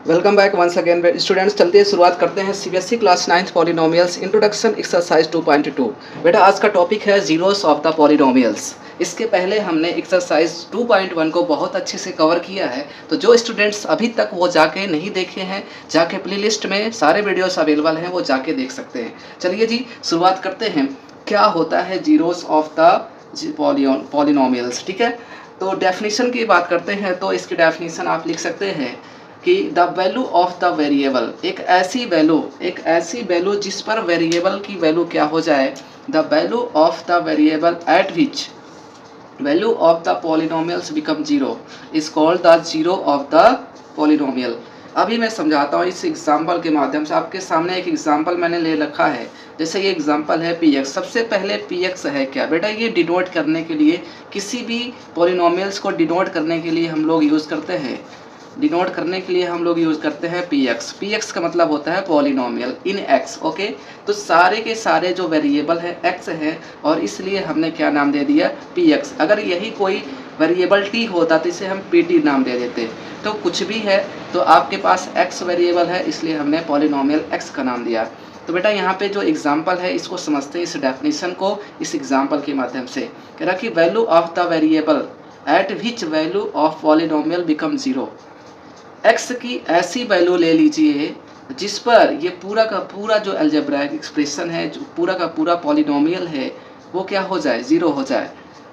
Welcome back once again students. चलते हैं शुरुआत करते हैं CBSE class 9th polynomials introduction exercise 2.2। बेटा आज का टॉपिक है जीरोस ऑफ द पॉलिनोमियल्स। इसके पहले हमने एक्सरसाइज 2.1 को बहुत अच्छे से कवर किया है, तो जो स्टूडेंट्स अभी तक वो जाके नहीं देखे हैं, जाके प्लेलिस्ट में सारे वीडियोस अवेलेबल हैं, वो जाके देख सकते हैं। चलिए जी शुरुआत करते हैं। क्या होता है जीरोस ऑफ द पॉलिनोमियल्स, ठीक है। तो डेफिनेशन की बात करते हैं तो इसकी डेफिनेशन आप लिख सकते हैं कि the value of the variable, एक ऐसी वैल्यू जिस पर वेरिएबल की वैल्यू क्या हो जाए, the value of the variable eight which value of the polynomials become zero is called the zero of the polynomial. अभी मैं समझाता हूँ इस एग्जाम्पल के माध्यम से। आपके सामने एक एग्जाम्पल मैंने ले रखा है, जैसे ये एग्जाम्पल है पी एक्स। सबसे पहले पी एक्स है क्या बेटा, ये डिनोट करने के लिए, किसी भी पॉलिनोमियल्स को डिनोट करने के लिए हम लोग यूज़ करते हैं, पी एक्स। पी एक्स का मतलब होता है पॉलिनोमियल इन एक्स, ओके। तो सारे के सारे जो वेरिएबल है एक्स है, और इसलिए हमने क्या नाम दे दिया, पी एक्स। अगर यही कोई वेरिएबल टी होता तो इसे हम पी टी नाम दे देते। तो कुछ भी है, तो आपके पास एक्स वेरिएबल है, इसलिए हमने पॉलिनोमियल एक्स का नाम दिया। तो बेटा यहाँ पे जो एग्जाम्पल है इसको समझते हैं, इस डेफिनेशन को इस एग्जाम्पल के माध्यम से। कह रहा कि value of the variable eight which value of polynomial become zero. X की ऐसी वैल्यू ले लीजिए जिस पर ये पूरा का पूरा जो अलजेब्राइक एक्सप्रेशन है, जो पूरा का पूरा पॉलिनोमियल है, वो क्या हो जाए, ज़ीरो हो जाए।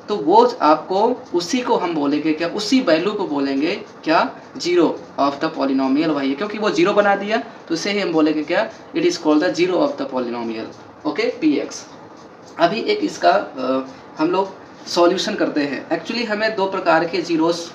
तो वो आपको उसी को हम बोलेंगे क्या, उसी वैल्यू को बोलेंगे क्या, जीरो ऑफ द पॉलिनोमियल। वही क्योंकि वो जीरो बना दिया तो इसे ही हम बोलेंगे क्या, it is called the zero of the polynomial, okay, P x. अभी एक इसका हम लोग सॉल्यूशन करते हैं। एक्चुअली हमें दो प्रकार के जीरोस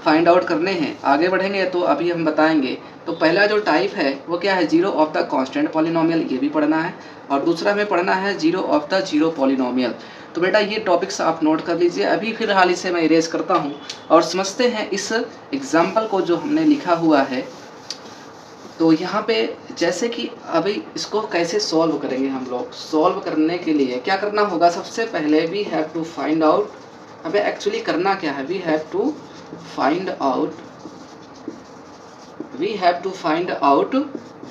फाइंड आउट करने हैं, आगे बढ़ेंगे तो अभी हम बताएंगे। तो पहला जो टाइप है वो क्या है, zero of the constant polynomial, ये भी पढ़ना है, और दूसरा हमें पढ़ना है zero of the zero polynomial. तो बेटा ये टॉपिक्स आप नोट कर लीजिए। अभी फिलहाल इसे मैं इरेज करता हूँ और समझते हैं इस एग्जाम्पल को जो हमने लिखा हुआ है। तो यहाँ पे जैसे कि अभी इसको कैसे सॉल्व करेंगे हम लोग। सॉल्व करने के लिए क्या करना होगा, सबसे पहले we have to find out, हमें एक्चुअली करना क्या है, we have to find out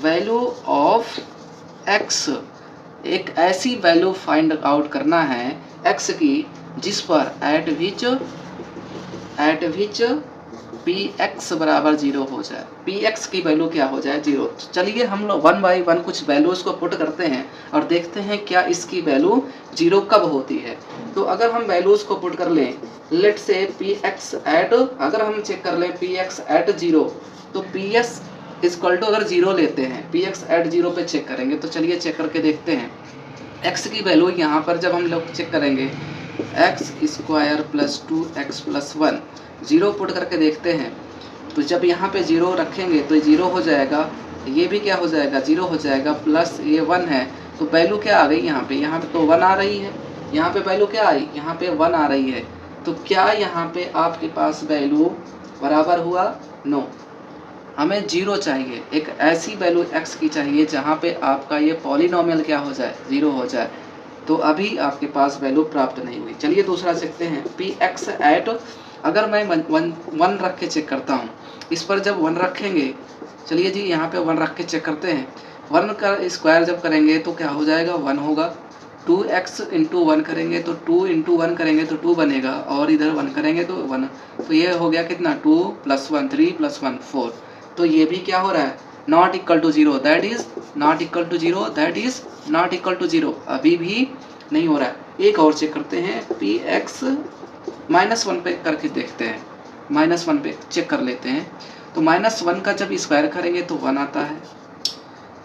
value of x. एक ऐसी वैल्यू फाइंड आउट करना है एक्स की जिस पर एट विच पी एक्स बराबर जीरो हो जाए, पी एक्स की वैल्यू क्या हो जाए, जीरो। चलिए हम लोग वन बाई वन कुछ वैल्यूज़ को पुट करते हैं और देखते हैं क्या इसकी वैल्यू जीरो कब होती है। तो अगर हम वैल्यूज़ को पुट कर लें, लेट से पी एक्स एट, अगर हम चेक कर लें पी एक्स एट जीरो, तो पी एक्स इक्वल टू, अगर जीरो लेते हैं, पी एक्स एट जीरो पे चेक करेंगे, तो चलिए चेक करके देखते हैं। एक्स की वैल्यू यहाँ पर जब हम लोग चेक करेंगे, x square plus two x plus one, zero put करके देखते हैं। तो जब यहाँ पे जीरो रखेंगे तो जीरो हो जाएगा, ये भी क्या हो जाएगा, जीरो हो जाएगा, प्लस ये वन है, तो वैल्यू क्या आ गई यहाँ पे तो वन आ रही है। यहाँ पे वैल्यू क्या आई, यहाँ पे वन आ रही है। तो क्या यहाँ पे आपके पास वैल्यू बराबर हुआ, नो, हमें जीरो चाहिए। एक ऐसी वैल्यू एक्स की चाहिए जहाँ पे आपका ये पॉलिनोमियल क्या हो जाए, जीरो हो जाए। तो अभी आपके पास वैल्यू प्राप्त नहीं हुई। चलिए दूसरा देखते हैं, पी एक्स एट, अगर मैं वन रख के चेक करता हूँ, इस पर जब वन रखेंगे, चलिए जी यहाँ पे वन रख के चेक करते हैं। वन का स्क्वायर जब करेंगे तो क्या हो जाएगा, वन होगा। 2x इंटू वन करेंगे तो 2 इंटू वन करेंगे तो 2 बनेगा, और इधर वन करेंगे तो 1। तो ये हो गया कितना, 2 + 1 3 + 1 4। तो ये भी क्या हो रहा है, not equal to zero, that is not equal to zero, that is not equal to zero, अभी भी नहीं हो रहा है। एक और चेक करते हैं, पी एक्स -1 पे करके देखते हैं, -1 पे चेक कर लेते हैं। तो -1 का जब स्क्वायर करेंगे तो 1 आता है।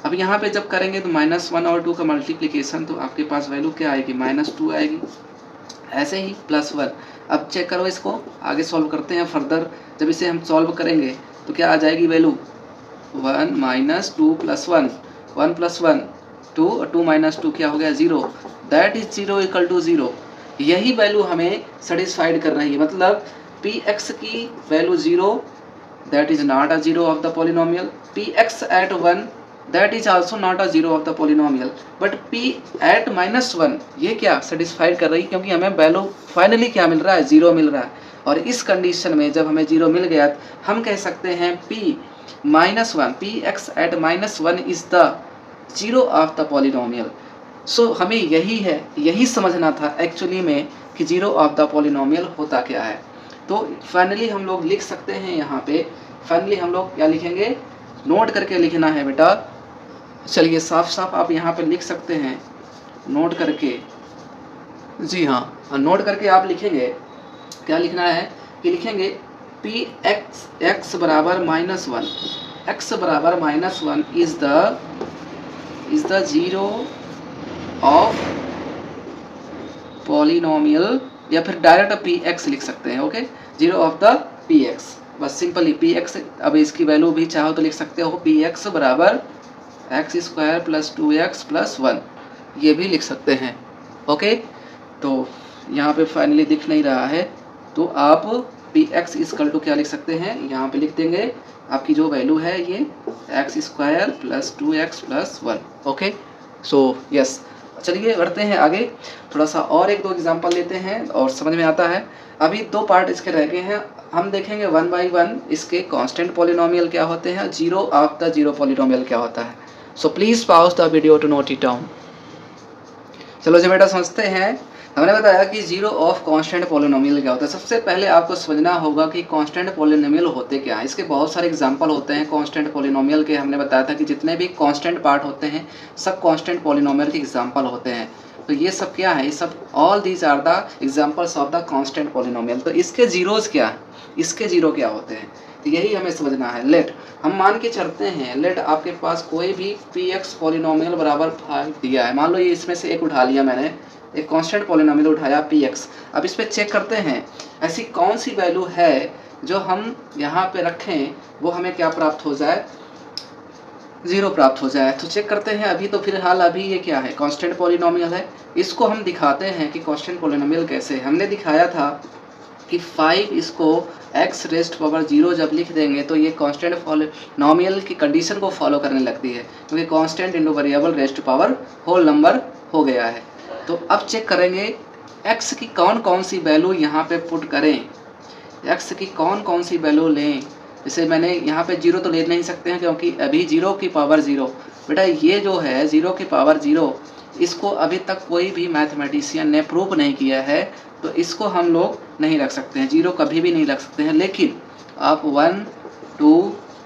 अब यहाँ पे जब करेंगे तो -1 और 2 का मल्टीप्लिकेशन, तो आपके पास वैल्यू क्या आएगी, -2 आएगी। ऐसे ही +1। अब चेक करो इसको, आगे सॉल्व करते हैं फर्दर। जब इसे हम सॉल्व करेंगे तो क्या आ जाएगी वैल्यू, 1 - 2 + 1, 1 + 1 2, और 2 - 2 क्या हो गया, 0, दैट इज 0 इक्वल टू 0। यही वैल्यू हमें सेटिस्फाइड कर रही है, मतलब पी एक्स की value 0, that is not a zero of the polynomial. P x at 1, that is also not a zero of the polynomial. But p at -1 ये क्या satisfied कर रही है, क्योंकि हमें वैल्यू फाइनली क्या मिल रहा है, जीरो मिल रहा है। और इस कंडीशन में जब हमें जीरो मिल गया, हम कह सकते हैं P -1, px at -1 is the zero of the polynomial. So हमें यही समझना था एक्चुअली में कि जीरो ऑफ द पॉलिनोमियल होता क्या है। तो फाइनली हम लोग लिख सकते हैं यहाँ पे, फाइनली हम लोग क्या लिखेंगे, नोट करके लिखना है बेटा। चलिए साफ साफ आप यहाँ पे लिख सकते हैं नोट करके, जी हाँ, नोट करके आप लिखेंगे, क्या लिखना है कि लिखेंगे पी एक्स बराबर -1, x बराबर -1 is the zero of polynomial, या फिर डायरेक्ट पी एक्स लिख सकते हैं। Okay, zero of the P x, बस सिंपली पी एक्स। अब इसकी वैल्यू भी चाहो तो लिख सकते हो, पी एक्स बराबर x square plus 2x plus 1, ये भी लिख सकते हैं। ओके, तो यहाँ पे फाइनली दिख नहीं रहा है, तो आप पी एक्स इक्वल टू क्या लिख सकते हैं, यहाँ पे लिख देंगे आपकी जो वैल्यू है ये x square plus 2x plus 1। Okay, so yes, चलिए बढ़ते हैं आगे, थोड़ा सा और एक दो एग्जांपल लेते हैं और समझ में आता है। अभी दो पार्ट इसके रह गए हैं, हम देखेंगे 1 बाई 1 इसके कांस्टेंट पॉलिनोमियल क्या होते हैं, zero of the zero polynomial क्या होता है। So please pause the video to note it down. चलो जी बेटा समझते हैं। हमने बताया कि जीरो ऑफ कांस्टेंट पॉलिनोमियल क्या होता है। सबसे पहले आपको समझना होगा कि कांस्टेंट पॉलिनोमियल होते क्या हैं। इसके बहुत सारे एग्जांपल होते हैं कांस्टेंट पॉलिनोमियल के। हमने बताया था कि जितने भी कांस्टेंट पार्ट होते हैं सब कांस्टेंट पॉलिनोमियल के एग्जांपल होते हैं। तो ये सब क्या है, ये सब all these are the examples of the constant polynomial. तो इसके जीरोज क्या है, इसके जीरो क्या होते हैं, तो यही हमें समझना है। लेट हम मान के चलते हैं, लेट आपके पास कोई भी पी एक्स पॉलिनोमियल बराबर 5 दिया है। मान लो ये इसमें से एक उठा लिया मैंने, एक कांस्टेंट पॉलिनोमियल उठाया पी एक्स। अब इस पर चेक करते हैं ऐसी कौन सी वैल्यू है जो हम यहाँ पे रखें वो हमें क्या प्राप्त हो जाए, जीरो प्राप्त हो जाए। तो चेक करते हैं। अभी तो फिलहाल अभी ये क्या है, कांस्टेंट पॉलिनोमियल है। इसको हम दिखाते हैं कि कांस्टेंट पॉलिनोमियल कैसे। हमने दिखाया था कि 5 इसको x रेस्ट पावर 0 जब लिख देंगे तो ये कांस्टेंट पॉलिनोमियल की कंडीशन को फॉलो करने लगती है, क्योंकि constant into variable raised power whole number हो गया है। तो अब चेक करेंगे x की कौन कौन सी वैल्यू यहाँ पे पुट करें, x की कौन कौन सी वैल्यू लें। जैसे मैंने यहाँ पे 0 तो ले नहीं सकते हैं क्योंकि अभी 0 की पावर 0, बेटा ये जो है 0 की पावर 0, इसको अभी तक कोई भी मैथमेटिशियन ने प्रूव नहीं किया है, तो इसको हम लोग नहीं रख सकते हैं, 0 कभी भी नहीं रख सकते हैं। लेकिन आप 1 2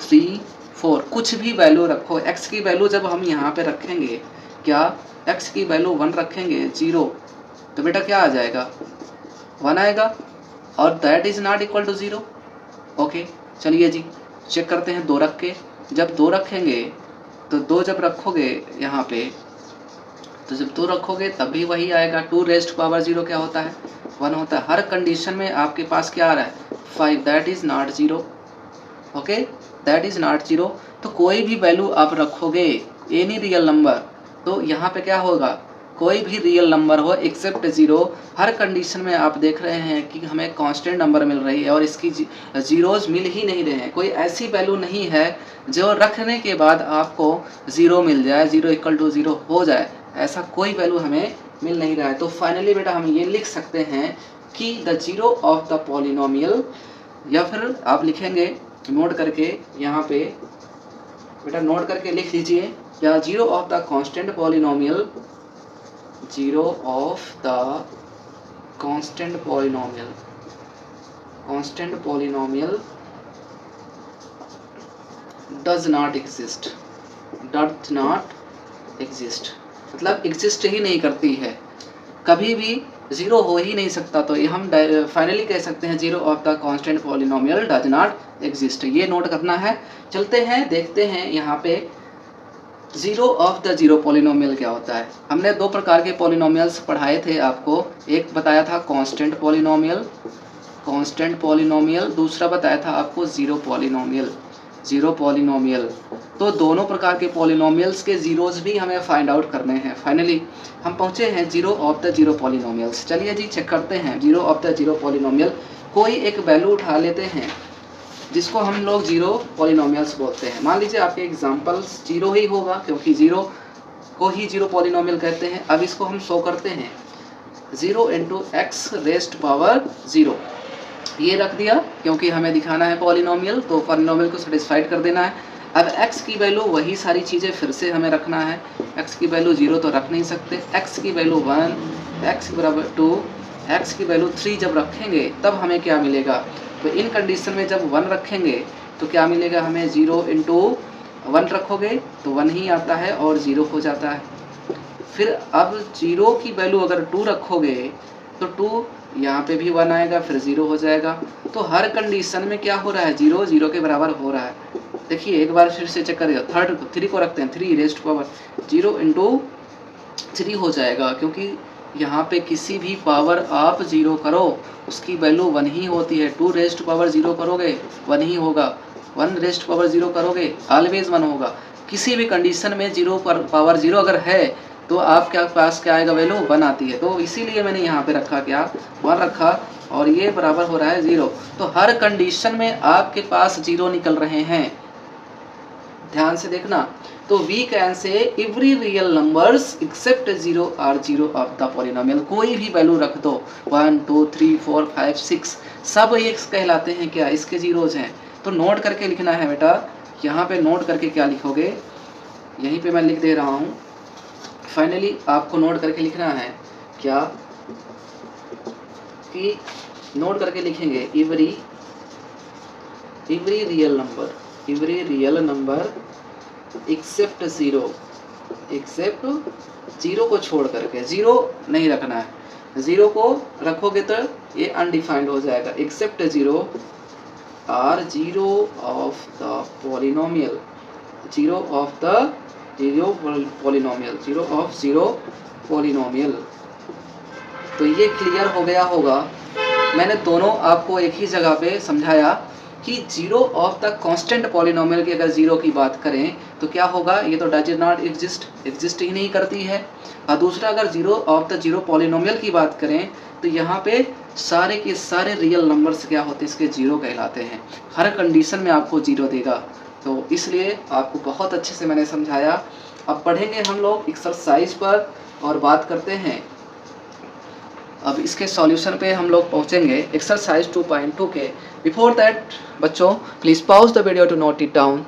3 4 कुछ भी वैल्यू रखो, x की वैल्यू जब हम यहाँ पे रखेंगे, क्या x की वैल्यू 1 रखेंगे 0, तो बेटा क्या आ जाएगा 1 आएगा, और that is not equal to 0। Okay, चलिए जी चेक करते हैं 2 रख के। जब 2 रखेंगे तो 2 जब रखोगे यहाँ पे, तो जब 2 रखोगे तब भी वही आएगा। 2 रेस्ट पावर 0 क्या होता है, 1 होता है। हर कंडीशन में आपके पास क्या आ रहा है 5, that is not 0। Okay, that is not 0। तो कोई भी वैल्यू आप रखोगे एनी रियल नंबर, तो यहाँ पे क्या होगा, कोई भी रियल नंबर हो एक्सेप्ट 0, हर कंडीशन में आप देख रहे हैं कि हमें कांस्टेंट नंबर मिल रही है और इसकी जीरोज़ मिल ही नहीं रहे हैं। कोई ऐसी वैल्यू नहीं है जो रखने के बाद आपको 0 मिल जाए, 0 इक्वल टू 0 हो जाए, ऐसा कोई वैल्यू हमें मिल नहीं रहा है। तो फाइनली बेटा हम ये लिख सकते हैं कि the zero of the polynomial, या फिर आप लिखेंगे नोट करके यहाँ पे, बेटा नोट करके लिख लीजिए, या zero of the constant polynomial, zero of the constant polynomial, constant polynomial does not exist, does not exist मतलब एग्जिस्ट ही नहीं करती है, कभी भी 0 हो ही नहीं सकता। तो ये हम फाइनली कह सकते हैं zero of the constant polynomial does not exist. ये नोट करना है। चलते हैं देखते हैं यहाँ पे zero of the zero polynomial क्या होता है। हमने 2 प्रकार के पॉलिनोमियल्स पढ़ाए थे आपको, एक बताया था कांस्टेंट पॉलिनोमियल, कांस्टेंट पॉलिनोमियल, दूसरा बताया था आपको जीरो पॉलिनोमियल, जीरो पॉलिनोमियल। तो दोनों प्रकार के पॉलिनोमियल्स के जीरोज भी हमें फाइंड आउट करने हैं। फाइनली हम पहुंचे हैं zero of the zero polynomials. चलिए जी चेक करते हैं zero of the zero polynomial. कोई एक वैल्यू उठा लेते हैं जिसको हम लोग जीरो पॉलिनोमियल्स बोलते हैं। मान लीजिए आपके एग्जांपल्स जीरो ही होगा, क्योंकि जीरो को ही जीरो पॉलिनोमियल कहते हैं। अब इसको हम शो करते हैं 0 × x रेस्ट पावर 0। ये रख दिया क्योंकि हमें दिखाना है पॉलिनोमियल, तो पॉलिनोमियल को सेटिस्फाइड कर देना है। अब x की वैल्यू वही सारी चीज़ें फिर से हमें रखना है। x की वैल्यू 0 तो रख नहीं सकते, x की वैल्यू 1, x बराबर 2, x की वैल्यू 3 जब रखेंगे तब हमें क्या मिलेगा, तो इन कंडीशन में जब 1 रखेंगे तो क्या मिलेगा हमें, 0 इंटू 1 रखोगे तो 1 ही आता है और 0 हो जाता है। फिर अब 0 की वैल्यू अगर 2 रखोगे तो 2 यहाँ पे भी 1 आएगा, फिर 0 हो जाएगा। तो हर कंडीशन में क्या हो रहा है, 0 0 के बराबर हो रहा है। देखिए एक बार फिर से चेक करिए, 3 को रखते हैं, 3 रेस्ट पावर 0 इंटू 3 हो जाएगा, क्योंकि यहाँ पे किसी भी पावर आप 0 करो उसकी वैल्यू 1 ही होती है। 2 रेस्ट पावर 0 करोगे 1 ही होगा, 1 रेस्ट पावर 0 करोगे ऑलवेज 1 होगा। किसी भी कंडीशन में 0 पर पावर 0 अगर है तो आपके पास क्या आएगा, वैल्यू 1 आती है। तो इसीलिए मैंने यहाँ पे रखा क्या, 1 रखा, और ये बराबर हो रहा है 0। तो हर कंडीशन में आपके पास 0 निकल रहे हैं, ध्यान से देखना। तो we can say every real numbers except 0 are 0 of the polynomial. कोई भी वैल्यू रख दो, 1 2 3 4 5 6 सब ये कहलाते हैं क्या, इसके जीरोज हैं। तो नोट करके लिखना है बेटा, यहाँ पे नोट करके क्या लिखोगे, यहीं पे मैं लिख दे रहा हूँ। फाइनली आपको नोट करके लिखना है क्या, कि नोट करके लिखेंगे एवरी रियल नंबर एक्सेप्ट 0 को छोड़ करके, 0 नहीं रखना है, 0 को रखोगे तो ये अनडिफाइंड हो जाएगा। Except 0 are 0 of the polynomial, 0 of 0 polynomial. तो ये क्लियर हो गया होगा। मैंने दोनों आपको एक ही जगह पे समझाया कि 0 ऑफ द कांस्टेंट पॉलिनोमियल की अगर 0 की बात करें तो क्या होगा, ये तो डज नॉट एग्जिस्ट ही नहीं करती है। और दूसरा अगर 0 ऑफ द 0 पॉलिनोमियल की बात करें तो यहाँ पे सारे के सारे रियल नंबर्स क्या होते हैं, इसके 0 कहलाते हैं। हर कंडीशन में आपको 0 देगा, तो इसलिए आपको बहुत अच्छे से मैंने समझाया। अब पढ़ेंगे हम लोग एक्सरसाइज पर और बात करते हैं। अब इसके सॉल्यूशन पे हम लोग पहुंचेंगे एक्सरसाइज 2.2 के। बिफोर दैट बच्चों please pause the video to note it down.